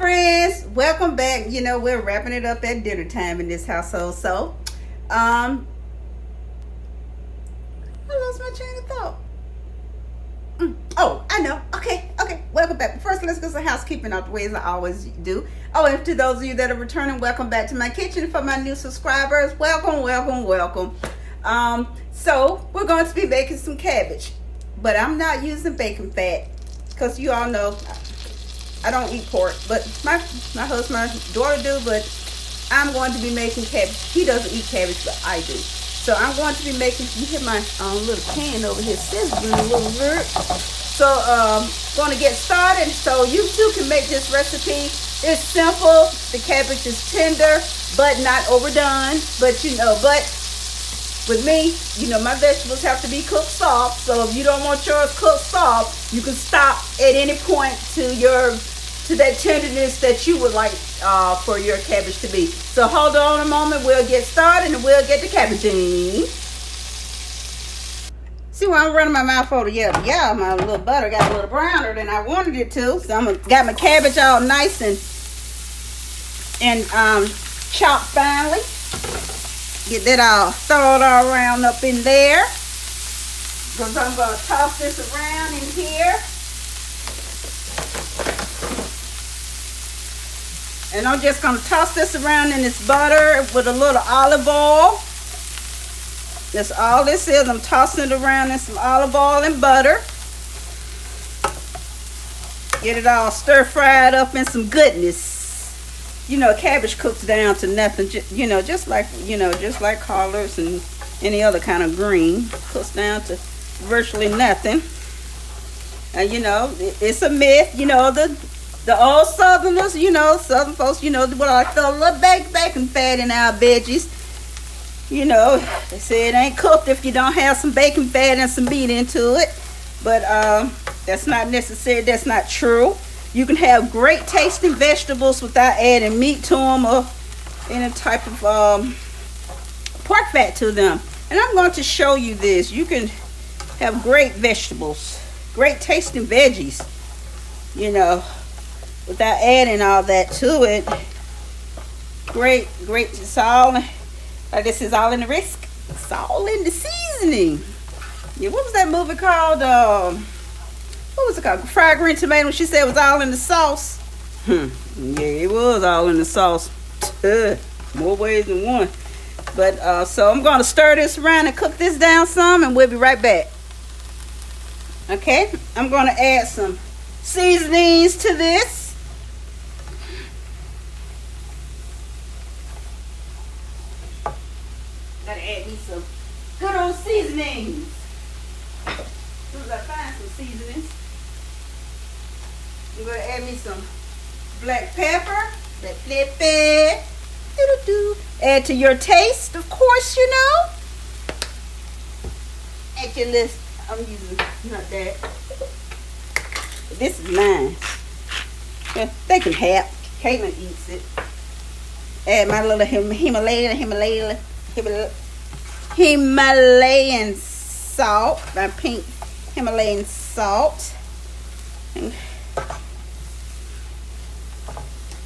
friends, welcome back. You know, we're wrapping it up at dinner time in this household. So I lost my train of thought. Oh, I know. Okay, welcome back. But first, let's get some housekeeping out the way, as I always do. Oh, and to those of you that are returning, welcome back to my kitchen. For my new subscribers, welcome. So we're going to be baking some cabbage, but I'm not using bacon fat because you all know I don't eat pork, but my husband, my daughter do, but I'm going to be making cabbage. He doesn't eat cabbage, but I do. So I'm going to be making, you hear my little pan over here sizzling a little bit. So going to get started so you too can make this recipe. It's simple. The cabbage is tender, but not overdone. But with me, my vegetables have to be cooked soft. So if you don't want yours cooked soft, you can stop at any point to that tenderness that you would like for your cabbage to be. So hold on a moment. We'll get started and we'll get the cabbaging. See why I'm running my mouth over? Yeah, my little butter got a little browner than I wanted it to. So I'm got my cabbage all nice and chopped finely. Get that all thrown all around up in there. Because I'm going to toss this around in here. And I'm just going to toss this around in this butter with a little olive oil. That's all this is. I'm tossing it around in some olive oil and butter. Get it all stir fried up in some goodness. Cabbage cooks down to nothing. Just like collards and any other kind of green. Cooks down to virtually nothing. And it's a myth. The old Southerners, Southern folks, what I like to little bacon fat in our veggies. They say it ain't cooked if you don't have some bacon fat and some meat into it. But that's not necessary. That's not true. You can have great tasting vegetables without adding meat to them or any type of pork fat to them. And I'm going to show you this. You can have great vegetables, great tasting veggies, without adding all that to it. Great. It's all, this is all in the risk. It's all in the seasoning. Yeah, what was that movie called? What was it called? Fried green tomato. She said it was all in the sauce. Yeah, it was all in the sauce. More ways than one. But so I'm going to stir this around and cook this down some, and we'll be right back. Okay, I'm going to add some seasonings to this. Gotta add me some good old seasonings. As soon as I find some seasonings, I'm going to add me some black pepper. Add to your taste, of course, Add your list. I'm using not that. This is mine. Yeah, they can have. Caitlin eats it. Add my little Himalayan salt. My pink Himalayan salt. And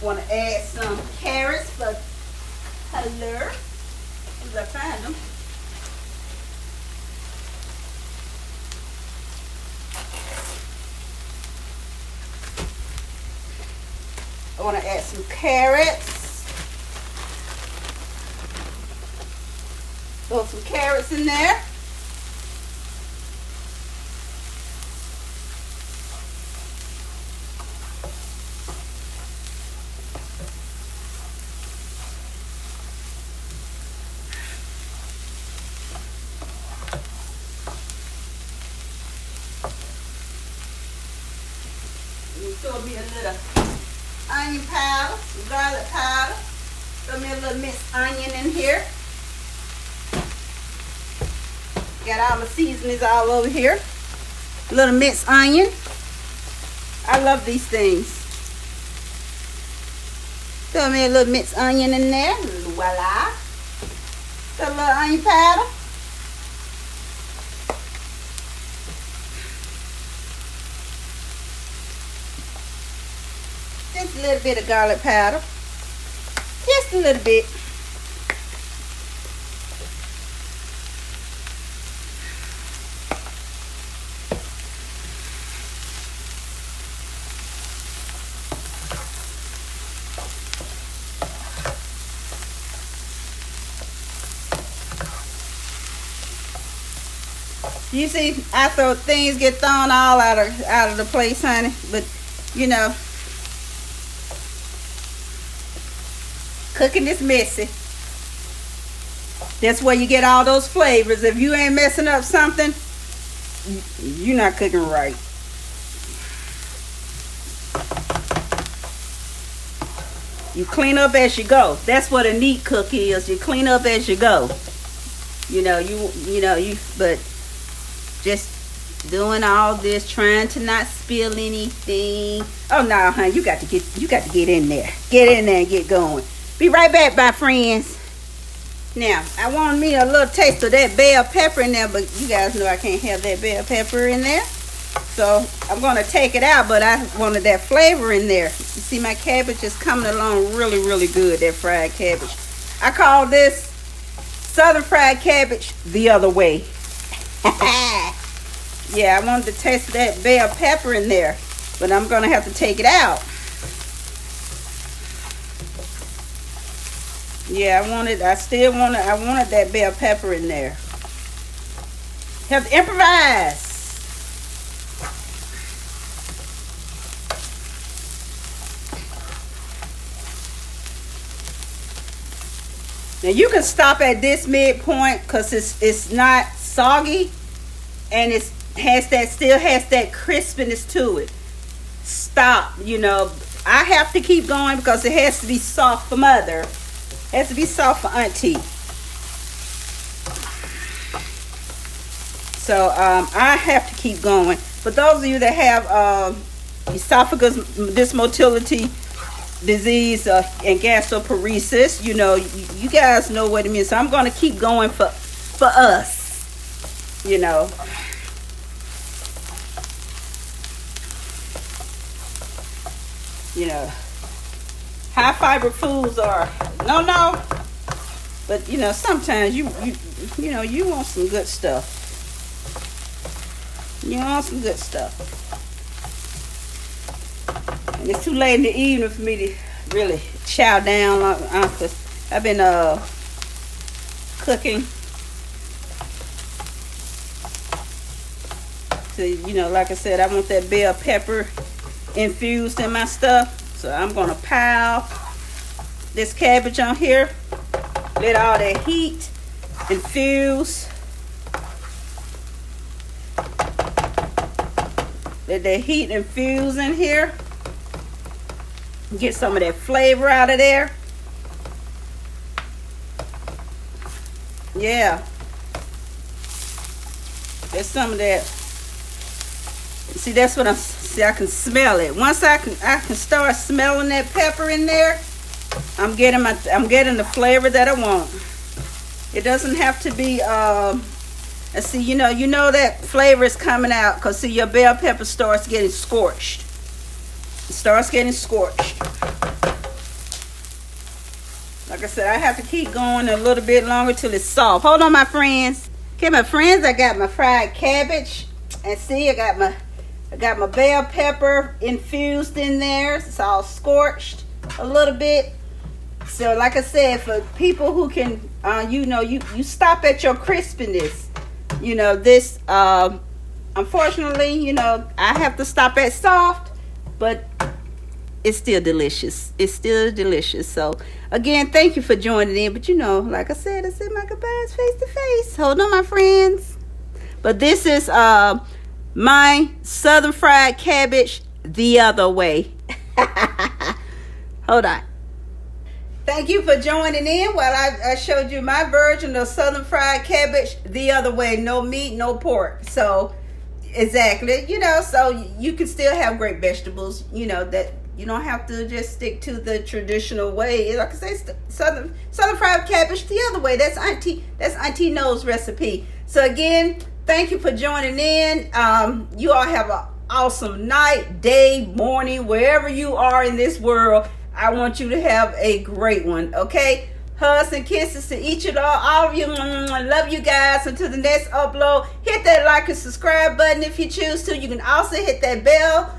want to add some carrots for color. As I find them. I want to add some carrots. Throw some carrots in there. Throw me a little onion powder, some garlic powder. Throw me a little minced onion in here. Got all the seasonings all over here. A little minced onion. I love these things. Throw me a little minced onion in there. Voila. Throw a little onion powder. Just a little bit of garlic powder. Just a little bit. You see, after things get thrown all out of the place, honey. But you know, cooking is messy. That's where you get all those flavors. If you ain't messing up something, you're not cooking right. You clean up as you go. That's what a neat cook is. You clean up as you go. But just doing all this, trying to not spill anything. Oh no, honey, you got to get in there. Get in there and get going. Be right back, my friends. Now, I want me a little taste of that bell pepper in there, but you guys know I can't have that bell pepper in there. So I'm going to take it out, but I wanted that flavor in there. You see, my cabbage is coming along really, really good, that fried cabbage. I call this Southern fried cabbage the other way. Yeah, I wanted to taste that bell pepper in there, but I'm going to have to take it out. Yeah, I wanted that bell pepper in there. Have to improvise. Now you can stop at this midpoint because it's not soggy and it still has that crispiness to it. Stop, I have to keep going because it has to be soft for mother. It has to be soft for auntie. So I have to keep going. But those of you that have esophagus dysmotility disease and gastroparesis, you guys know what it means. So I'm going to keep going for us. High fiber foods are no, but sometimes you want some good stuff. You want some good stuff, and it's too late in the evening for me to really chow down. I've been cooking. So like I said, I want that bell pepper infused in my stuff. So I'm gonna pile this cabbage on here. Let all that heat infuse. Let that heat infuse in here. Get some of that flavor out of there. Yeah. There's some of that. See, that's what I can smell it. Once I can start smelling that pepper in there, I'm getting the flavor that I want. It doesn't have to be and see, you know that flavor is coming out because see, your bell pepper starts getting scorched. It starts getting scorched. Like I said, I have to keep going a little bit longer till it's soft. Hold on, my friends. Okay, my friends, I got my fried cabbage. And see, I got my bell pepper infused in there. It's all scorched a little bit. So like I said, for people who can, you stop at your crispiness. This, unfortunately, I have to stop at soft, but it's still delicious. It's still delicious. So again, thank you for joining in. But like I said my goodbyes face to face. Hold on, my friends. But this is my Southern fried cabbage the other way. Hold on. Thank you for joining in while I showed you my version of Southern fried cabbage the other way. No meat, no pork. So exactly, so you can still have great vegetables, that you don't have to just stick to the traditional way. Like I say, Southern fried cabbage the other way. That's Auntie No's recipe. So again, thank you for joining in. You all have an awesome night, day, morning, wherever you are in this world. I want you to have a great one, okay? Hugs and kisses to each and all of you. Love you guys. Until the next upload, hit that like and subscribe button if you choose to. You can also hit that bell,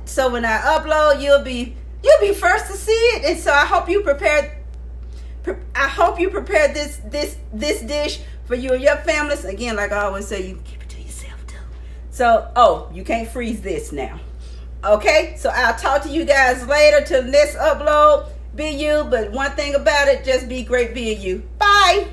so when I upload, you'll be first to see it. And so I hope you prepared this dish for you and your families. Again, like I always say, you keep it to yourself too. So, you can't freeze this now. Okay, so I'll talk to you guys later till the next upload. Be you, but one thing about it, just be great being you. Bye.